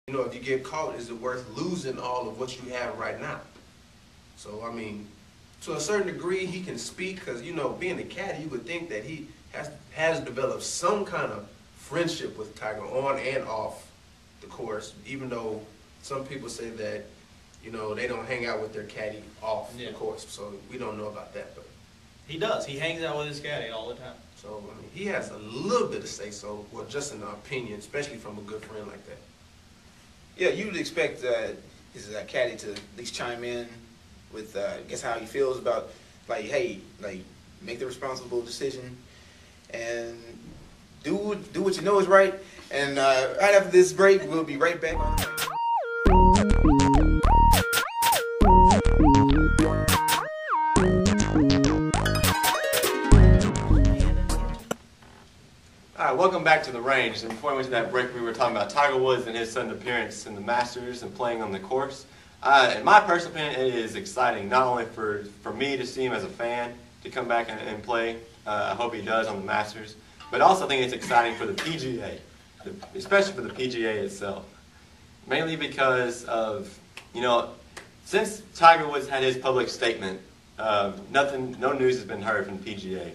You know, if you get caught, is it worth losing all of what you have right now? So, I mean, to a certain degree, he can speak because, you know, being a caddy, you would think that he has developed some kind of friendship with Tiger on and off the course, even though some people say that, you know, they don't hang out with their caddy off the course. So we don't know about that, but he does. He hangs out with his caddy all the time. So, I mean, he has a little bit to say so, well, just an opinion, especially from a good friend like that. Yeah, you would expect his caddy to at least chime in with, I guess, how he feels about, like, hey, like, make the responsible decision and do what you know is right. And right after this break, we'll be right back on the mic. All right, welcome back to the range. And before we went to that break, we were talking about Tiger Woods and his sudden appearance in the Masters and playing on the course. In my personal opinion, it is exciting, not only for me to see him as a fan to come back and play. I hope he does on the Masters. But also I think it's exciting for the PGA, especially for the PGA itself. Mainly because of, you know, since Tiger Woods had his public statement, no news has been heard from the PGA.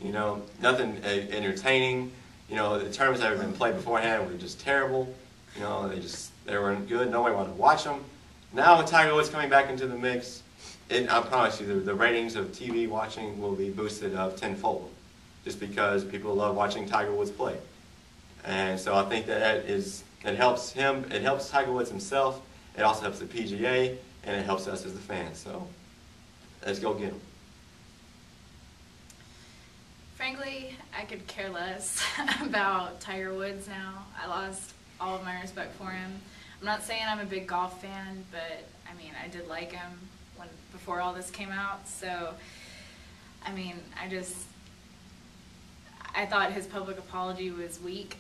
You know, nothing entertaining. You know, the tournaments that have been played beforehand were just terrible. You know, they weren't good. Nobody wanted to watch them. Now with Tiger Woods coming back into the mix, I promise you the ratings of TV watching will be boosted up tenfold, just because people love watching Tiger Woods play. And so I think that it helps him. It helps Tiger Woods himself. It also helps the PGA, and it helps us as the fans. So let's go get him. Frankly, I could care less about Tiger Woods now. I lost all of my respect for him. I'm not saying I'm a big golf fan, but I mean, I did like him before all this came out. So, I mean, I thought his public apology was weak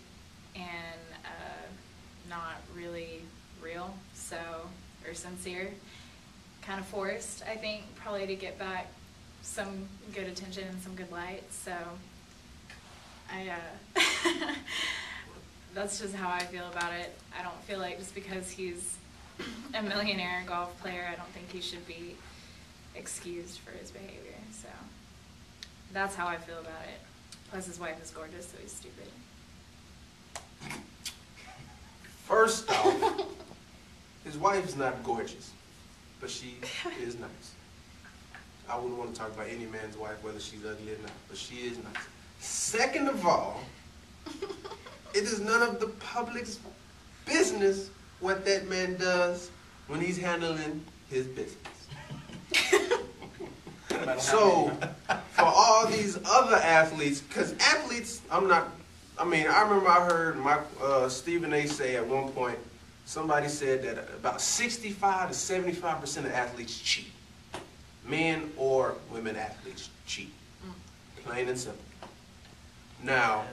and not really real, or sincere. Kind of forced, I think, probably to get back some good attention and some good light. So that's just how I feel about it. I don't feel like just because he's a millionaire golf player, I don't think he should be excused for his behavior. So that's how I feel about it. Plus his wife is gorgeous, so he's stupid. First off, his wife is not gorgeous, but she is nice. I wouldn't want to talk about any man's wife, whether she's ugly or not, but she is nice. Second of all, it is none of the public's business what that man does when he's handling his business. So, for all these other athletes, because athletes, I remember I heard Stephen A. say at one point, somebody said that about 65 to 75% of athletes cheat. Men or women athletes cheat. Plain and simple. Now,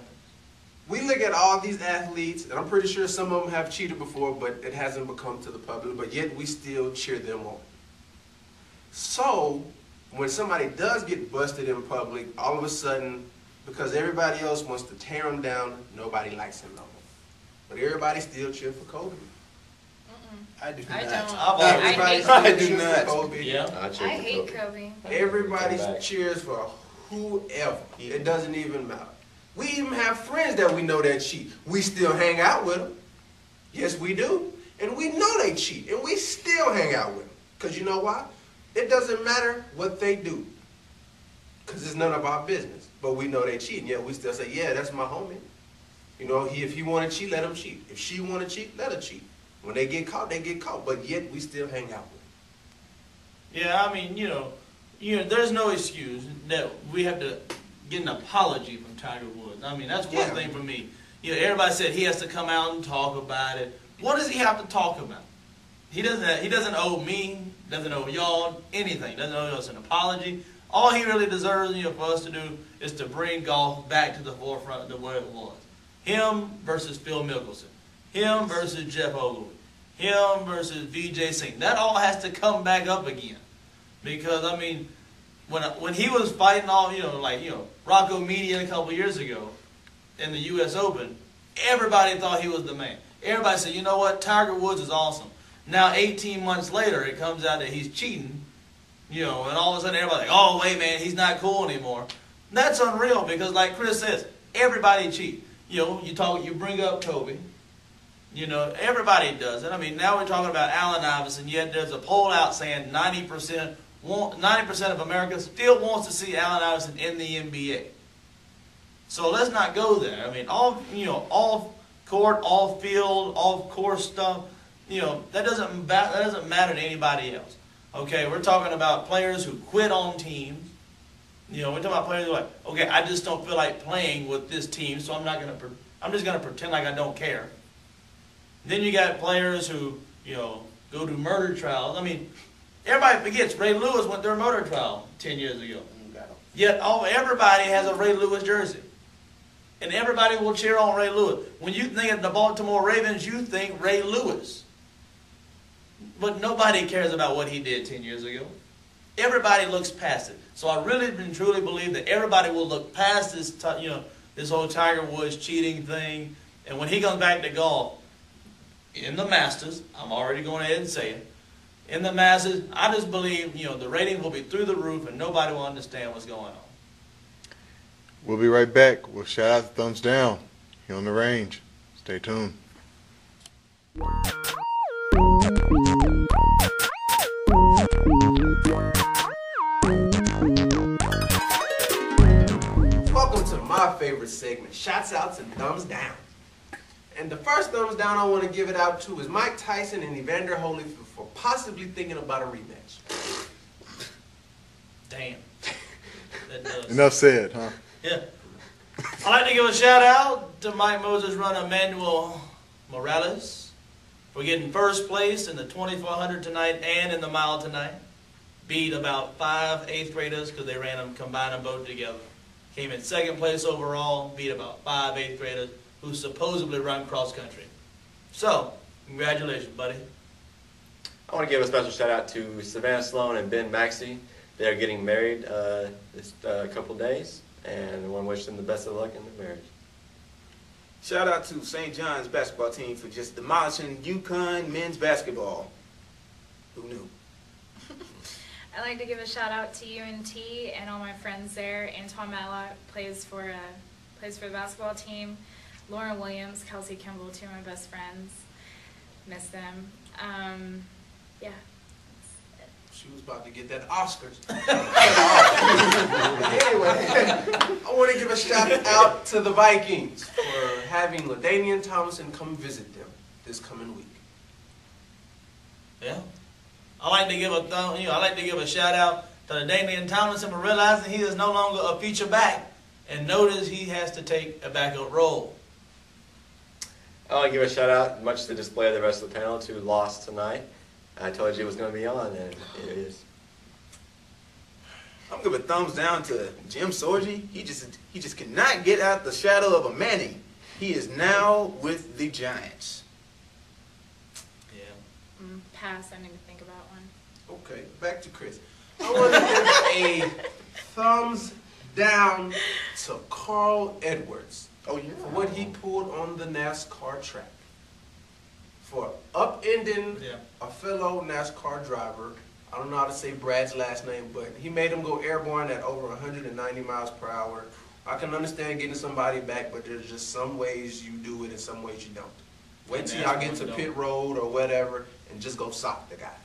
we look at all these athletes, and I'm pretty sure some of them have cheated before, but it hasn't become to the public, but yet we still cheer them on. So, when somebody does get busted in public, all of a sudden, because everybody else wants to tear him down, nobody likes him no more. But everybody still cheer for Kobe. I do not. I don't. I do not. Kobe. Yeah. I hate Kobe. Everybody cheers for whoever. It doesn't even matter. We even have friends that we know that cheat. We still hang out with them. Yes, we do. And we know they cheat, and we still hang out with them. Because you know why? It doesn't matter what they do, because it's none of our business. But we know they cheat, and yet we still say, yeah, that's my homie. You know, if he want to cheat, let him cheat. If she want to cheat, let her cheat. When they get caught, they get caught. But yet we still hang out with them. Yeah, I mean, you know, there's no excuse that we have to get an apology from Tiger Woods. I mean, that's one thing for me. You know, everybody said he has to come out and talk about it. What does he have to talk about? He doesn't owe me, doesn't owe y'all anything. Doesn't owe us an apology. All he really deserves, for us to do is to bring golf back to the forefront of where it was. Him versus Phil Mickelson. Him versus Jeff Ogilvy. Him versus Vijay Singh. That all has to come back up again. Because, I mean, when he was fighting off, Rocco Median a couple years ago in the U.S. Open, everybody thought he was the man. everybody said, you know what, Tiger Woods is awesome. Now 18 months later, it comes out that he's cheating, you know, and all of a sudden everybody's like, oh, wait, man, he's not cool anymore. That's unreal because, like Chris says, everybody cheats. You know, you bring up Kobe. You know, everybody does it. I mean, now we're talking about Allen Iverson, yet there's a poll out saying 90% of America still wants to see Allen Iverson in the NBA. So let's not go there. I mean, off court, off field, off course stuff, you know, that doesn't matter to anybody else. Okay, we're talking about players who quit on teams. You know, we're talking about players who are like, okay, I just don't feel like playing with this team, so I'm just gonna pretend like I don't care. Then you got players who, you know, go to murder trials. I mean, everybody forgets Ray Lewis went through a murder trial 10 years ago. Yet everybody has a Ray Lewis jersey. And everybody will cheer on Ray Lewis. When you think of the Baltimore Ravens, you think Ray Lewis. But nobody cares about what he did 10 years ago. Everybody looks past it. So I really and truly believe that everybody will look past this, this whole Tiger Woods cheating thing. And when he comes back to golf, in the Masters, I'm already going ahead and say it, in the Masters, I just believe, you know, the rating will be through the roof and nobody will understand what's going on. We'll be right back. We'll shout out the Thumbs Down here on The Range. Stay tuned. Welcome to my favorite segment, Shots Outs and Thumbs Down. And the first thumbs down I want to give it out to is Mike Tyson and Evander Holyfield for possibly thinking about a rematch. Damn. That does. Enough said, huh? Yeah. I'd like to give a shout out to Mike Moses' runner Manuel Morales for getting first place in the 2400 tonight and in the mile tonight. Beat about 5 8th graders because they ran them, combined them both together. Came in second place overall, beat about 5 8th graders who supposedly run cross country. So, congratulations, buddy. I want to give a special shout out to Savannah Sloan and Ben Maxey. They are getting married this couple days, and I want to wish them the best of luck in their marriage. Shout out to St. John's basketball team for just demolishing UConn men's basketball. Who knew? I'd like to give a shout out to UNT and all my friends there. Antoine Matlock plays for the basketball team. Lauren Williams, Kelsey Kimball, two of my best friends. Miss them. Yeah. She was about to get that Oscars. Anyway, I want to give a shout out to the Vikings for having LaDainian Tomlinson come visit them this coming week. Yeah. I like to give a shout out to LaDainian Tomlinson for realizing he is no longer a feature back and notice he has to take a backup role. I want to give a shout out, much to the display of the rest of the panel, who lost tonight. I told you it was going to be on, and it is. I'm gonna give a thumbs down to Jim Sorgi. He just cannot get out the shadow of a Manning. He is now with the Giants. Yeah. Pass. I need to think about one. Okay, back to Chris. I want to give a thumbs down to Carl Edwards. Oh yeah. For what he pulled on the NASCAR track. For upending a fellow NASCAR driver. I don't know how to say Brad's last name, but he made him go airborne at over 190 miles per hour. I can understand getting somebody back, but there's just some ways you do it and some ways you don't. Wait till y'all get to pit road or whatever and just go sock the guy.